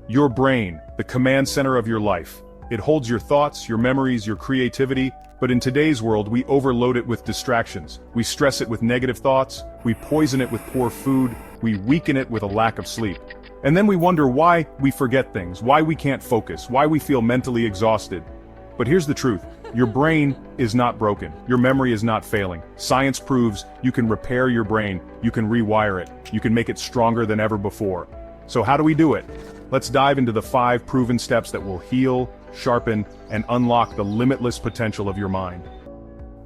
Your brain, the command center of your life. It holds your thoughts, your memories, your creativity, but in today's world we overload it with distractions. We stress it with negative thoughts, we poison it with poor food, we weaken it with a lack of sleep. And then we wonder why we forget things, why we can't focus, why we feel mentally exhausted. But here's the truth. Your brain is not broken. Your memory is not failing. Science proves you can repair your brain, you can rewire it, you can make it stronger than ever before. So how do we do it? Let's dive into the 5 proven steps that will heal, sharpen, and unlock the limitless potential of your mind.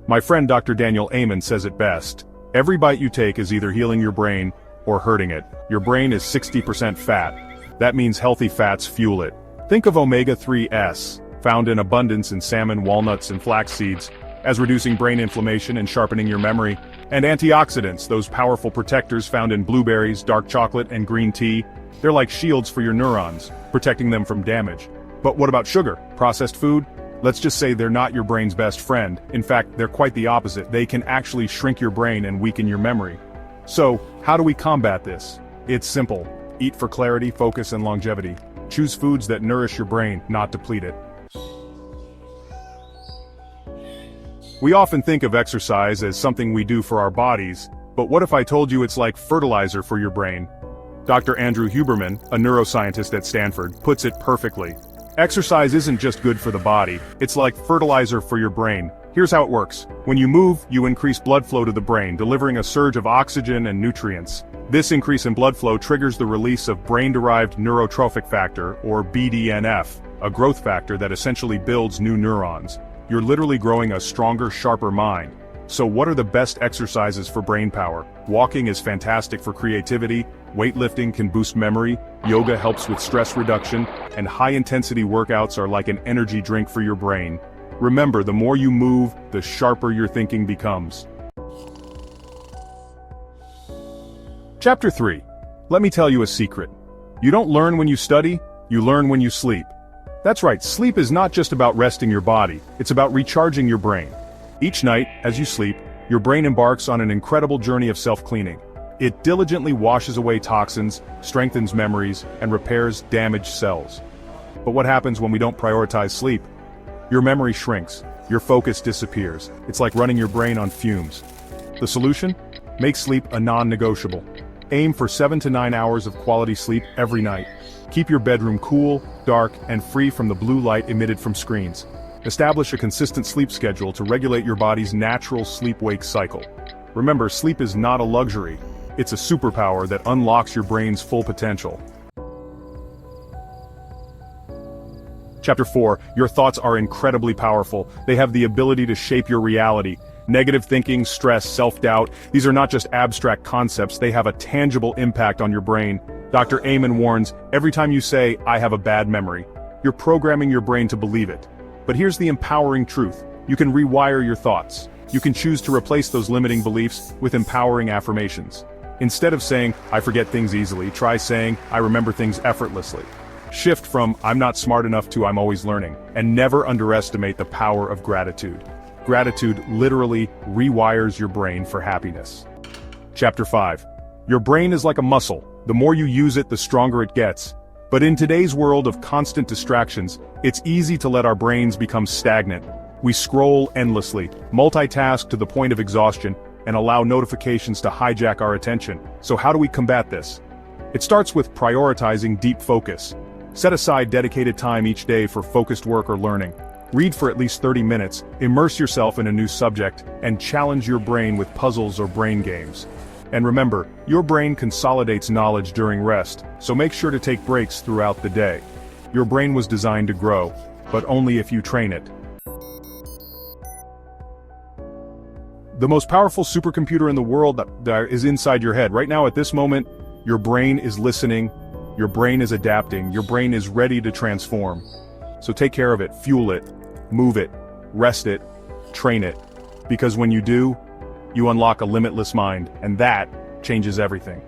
My friend Dr. Daniel Amen says it best. Every bite you take is either healing your brain or hurting it. Your brain is 60% fat. That means healthy fats fuel it. Think of omega-3s, found in abundance in salmon, walnuts, and flax seeds, as reducing brain inflammation and sharpening your memory, and antioxidants, those powerful protectors found in blueberries, dark chocolate, and green tea. They're like shields for your neurons, protecting them from damage. But what about sugar? Processed food? Let's just say they're not your brain's best friend. In fact, they're quite the opposite. They can actually shrink your brain and weaken your memory. So, how do we combat this? It's simple. Eat for clarity, focus, and longevity. Choose foods that nourish your brain, not deplete it. We often think of exercise as something we do for our bodies, but what if I told you it's like fertilizer for your brain? Dr. Andrew Huberman, a neuroscientist at Stanford, puts it perfectly. Exercise isn't just good for the body, it's like fertilizer for your brain. Here's how it works. When you move, you increase blood flow to the brain, delivering a surge of oxygen and nutrients. This increase in blood flow triggers the release of brain-derived neurotrophic factor, or BDNF, a growth factor that essentially builds new neurons. You're literally growing a stronger, sharper mind. So what are the best exercises for brain power? Walking is fantastic for creativity, weightlifting can boost memory, yoga helps with stress reduction, and high-intensity workouts are like an energy drink for your brain. Remember, the more you move, the sharper your thinking becomes. Chapter 3. Let me tell you a secret. You don't learn when you study, you learn when you sleep. That's right, sleep is not just about resting your body, it's about recharging your brain. Each night, as you sleep, your brain embarks on an incredible journey of self-cleaning. It diligently washes away toxins, strengthens memories, and repairs damaged cells. But what happens when we don't prioritize sleep? Your memory shrinks, your focus disappears. It's like running your brain on fumes. The solution? Make sleep a non-negotiable. Aim for 7 to 9 hours of quality sleep every night. Keep your bedroom cool, dark, and free from the blue light emitted from screens. Establish a consistent sleep schedule to regulate your body's natural sleep-wake cycle. Remember, sleep is not a luxury. It's a superpower that unlocks your brain's full potential. Chapter 4. Your thoughts are incredibly powerful. They have the ability to shape your reality. Negative thinking, stress, self-doubt, these are not just abstract concepts, they have a tangible impact on your brain. Dr. Amen warns, every time you say, "I have a bad memory," you're programming your brain to believe it. But here's the empowering truth. You can rewire your thoughts. You can choose to replace those limiting beliefs with empowering affirmations. Instead of saying, "I forget things easily," try saying, "I remember things effortlessly." Shift from, "I'm not smart enough" to "I'm always learning." And never underestimate the power of gratitude. Gratitude literally rewires your brain for happiness. Chapter 5. Your brain is like a muscle. The more you use it, the stronger it gets. But in today's world of constant distractions, it's easy to let our brains become stagnant. We scroll endlessly, multitask to the point of exhaustion, and allow notifications to hijack our attention. So how do we combat this? It starts with prioritizing deep focus. Set aside dedicated time each day for focused work or learning. Read for at least 30 minutes, immerse yourself in a new subject, and challenge your brain with puzzles or brain games. And remember, your brain consolidates knowledge during rest, so make sure to take breaks throughout the day. Your brain was designed to grow, but only if you train it. The most powerful supercomputer in the world that is inside your head. Right now, at this moment, your brain is listening, your brain is adapting, your brain is ready to transform. So take care of it, fuel it, move it, rest it, train it. Because when you do, you unlock a limitless mind, and that changes everything.